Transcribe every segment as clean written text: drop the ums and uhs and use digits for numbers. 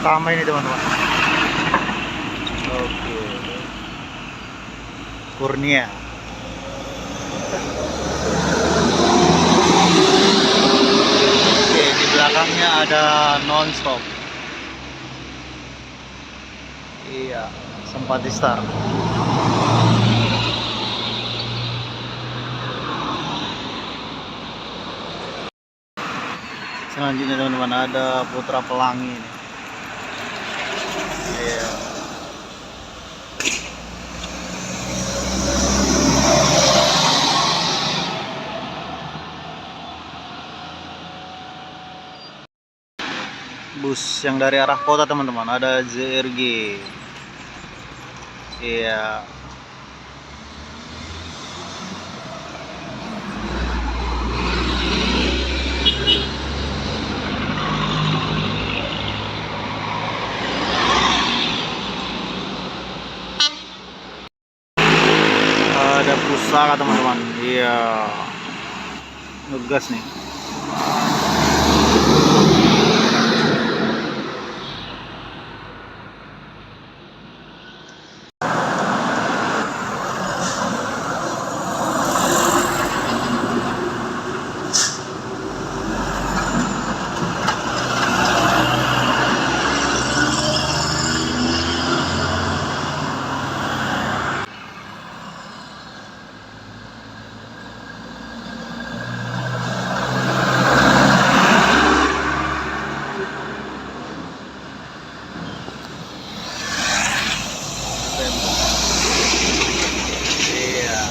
pertama ini teman-teman. Oke, Kurnia. Oke, di belakangnya ada Nonstop. Iya, sempat di start. Selanjutnya teman-teman ada Putra Pelangi ini. Iya. Bus yang dari arah kota teman-teman, ada ZRG. Iya. Ada pusaka teman-teman. Iya. Ngegas nih. Iya.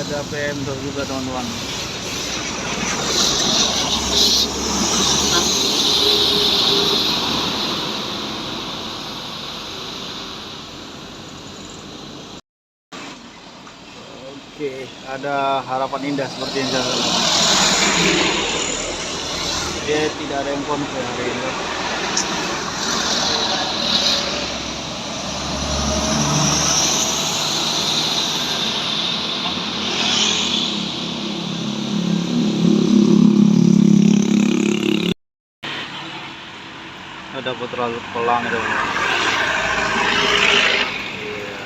Ada PM juga teman-teman. Oke, ada Harapan Indah seperti yang saya lihat. Dia tidak ada yang konvoy hari ini. Ada Putra Pelangi teman-teman. Iya.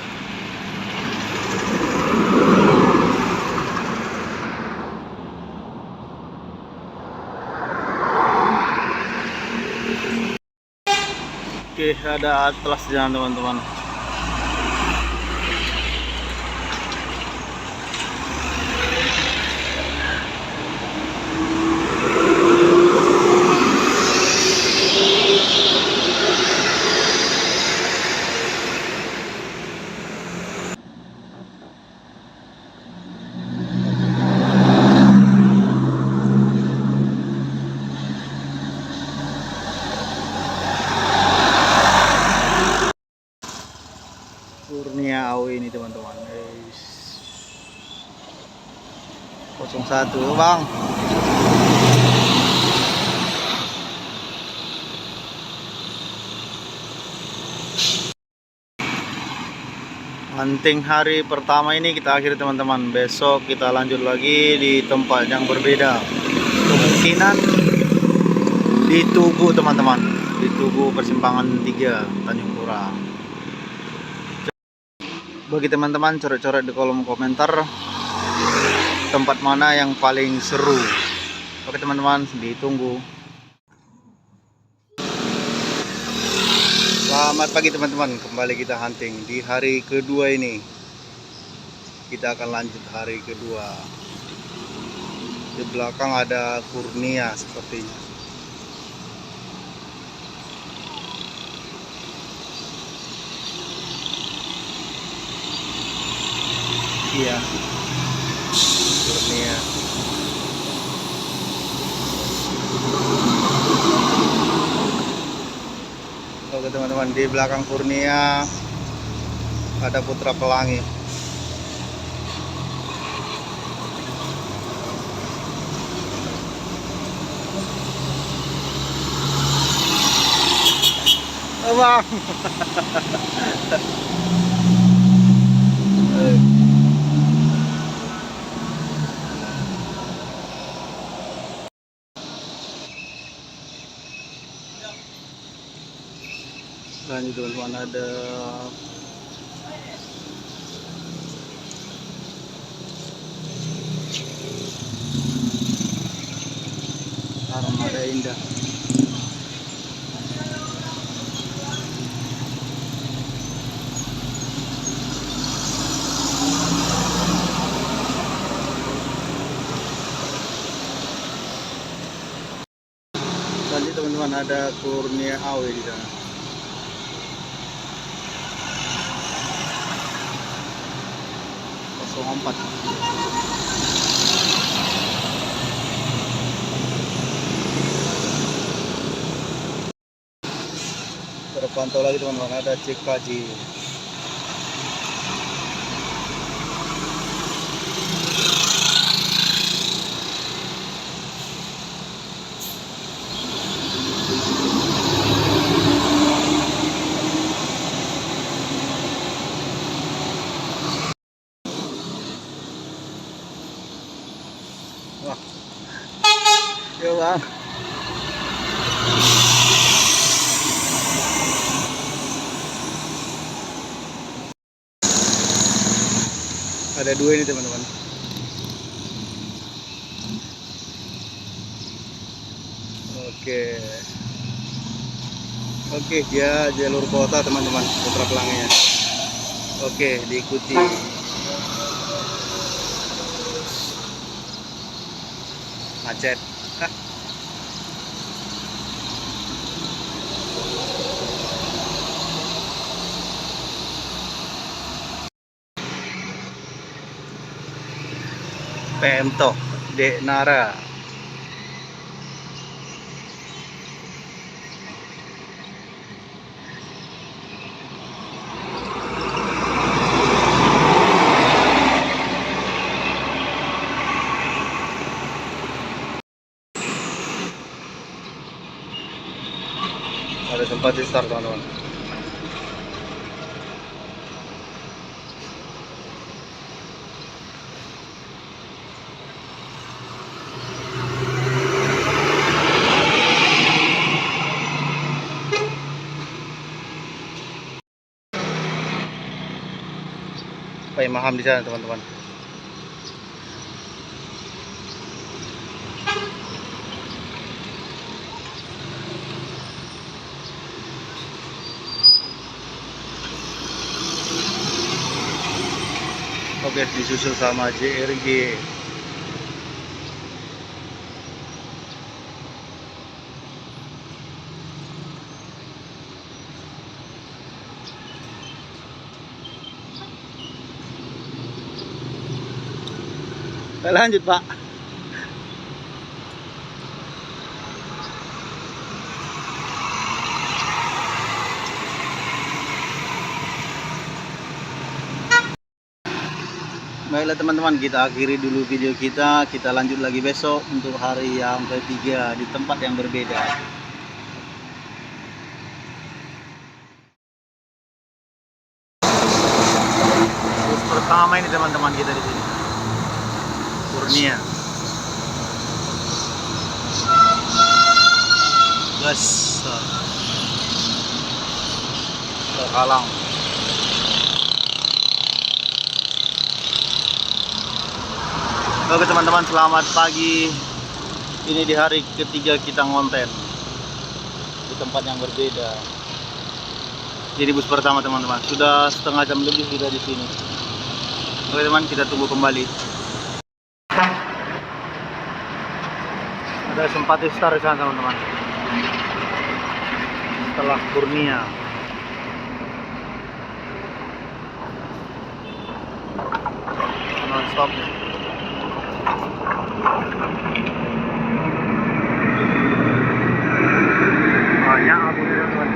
Oke, ada Atlas jalan teman-teman. Kurnia AW ini teman-teman. 01 bang. Hunting hari pertama ini kita akhiri teman-teman. Besok kita lanjut lagi di tempat yang berbeda. Kemungkinan di Tugu teman-teman. Di Tugu persimpangan 3 Tanjung Pura. Bagi teman-teman coret-coret di kolom komentar tempat mana yang paling seru. Oke teman-teman, ditunggu. Selamat pagi teman-teman, kembali kita hunting di hari kedua ini. Kita akan lanjut hari kedua. Di belakang ada Kurnia sepertinya. Iya, Kurnia. Oke teman-teman, di belakang Kurnia ada Putra Pelangi. Oh, bang. Dan itu teman-teman ada armada indah. Tadi teman-teman ada Kurnia AW di sana. Empat. Terpantau lagi teman-teman ada CKJ. Wah, ya bang. Ada dua ini teman-teman. Oke, dia jalur kota teman-teman, putra pelangnya. Oke, diikuti. Macet. PM Tok, Dek Nara. Ada tempat di start teman-teman. Pak Maham di sana teman-teman. Oke, disusul sama JRG. Lanjut Pak. Baiklah teman-teman, kita akhiri dulu video kita. Kita lanjut lagi besok untuk hari yang ketiga di tempat yang berbeda. Bus pertama ini teman-teman kita di sini. Kurnia. Gas. Terhalang. Oke teman-teman, selamat pagi. Ini di hari ketiga kita ngonten di tempat yang berbeda. Jadi bus pertama teman-teman, sudah setengah jam lebih sudah di sini. Oke teman, kita tunggu kembali. Ada Simpati Star di sana teman-teman. Setelah Kurnia. Non stop. Banyak aku teman-teman.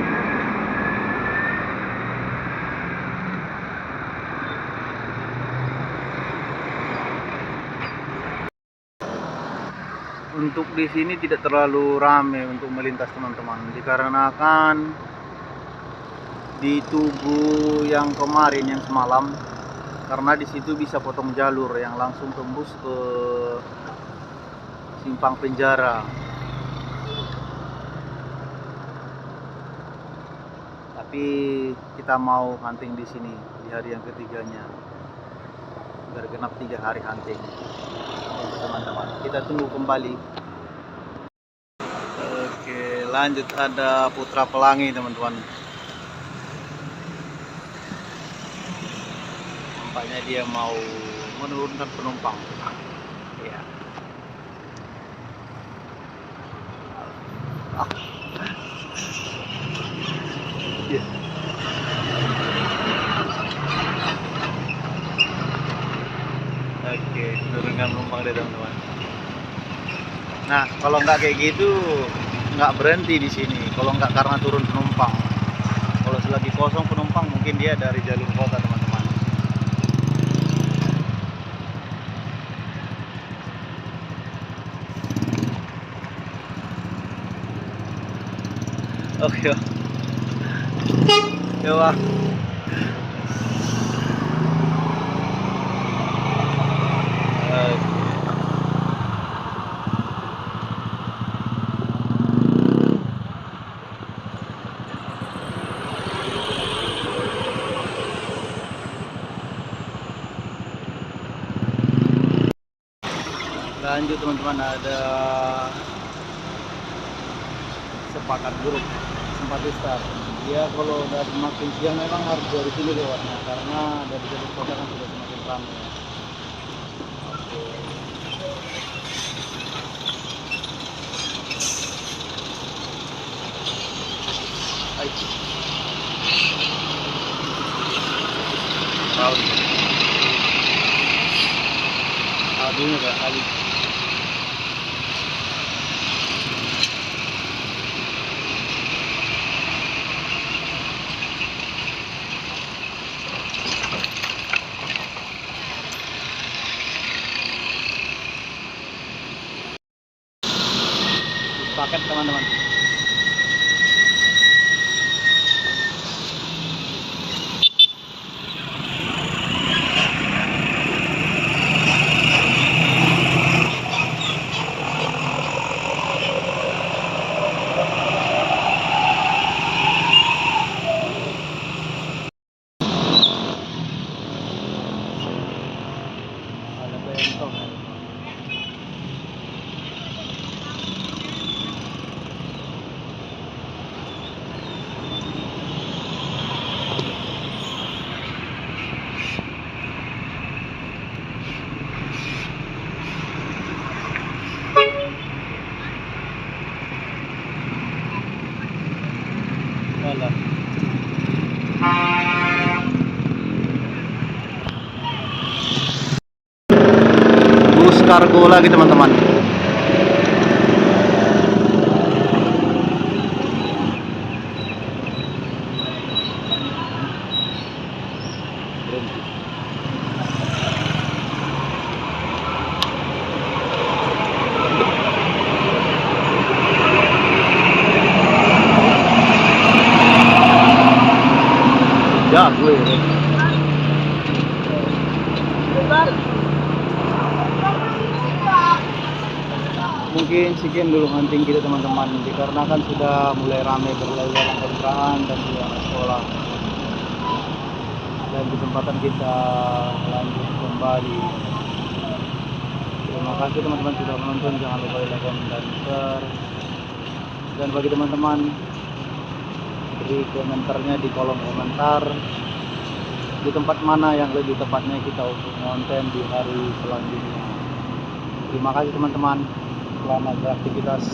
Untuk di sini tidak terlalu ramai untuk melintas teman-teman, dikarenakan di Tugu yang kemarin yang semalam karena di situ bisa potong jalur yang langsung tembus ke simpang penjara. Tapi kita mau hunting di sini di hari yang ketiganya, biar genap 3 hari hunting. Teman-teman, kita tunggu kembali. Oke, lanjut, ada Putra Pelangi teman-teman. Nampaknya dia mau menurunkan penumpang. Ya. Ya. Oke, menurunkan penumpang deh teman-teman. Nah, kalau nggak kayak gitu, nggak berhenti di sini. Kalau nggak karena turun penumpang. Kalau selagi kosong penumpang, mungkin dia dari jalur kota teman-teman. Oke, coba. Lanjut teman-teman, ada sepakat grup simpatister. Dia kalau udah semakin siang memang harus dari sini lewatnya, karena dari jalur kota kan sudah semakin ramai. Oke. Ayo. Tahu. Aduhnya Kak Ali. Paket teman-teman. Ada bentong. Alah. Bus kargo lagi teman-teman. Ya gue. Mungkin sekian dulu hunting kita teman-teman, dikarenakan sudah mulai ramai berlalu-lalang kendaraan dan juga anak sekolah. Dan kesempatan kita lanjut kembali. Terima kasih teman-teman sudah menonton, jangan lupa like, comment, dan share. Dan bagi teman-teman, beri komentarnya di kolom komentar di tempat mana yang lebih tepatnya kita untuk konten di hari selanjutnya. Terima kasih teman-teman, selamat beraktivitas.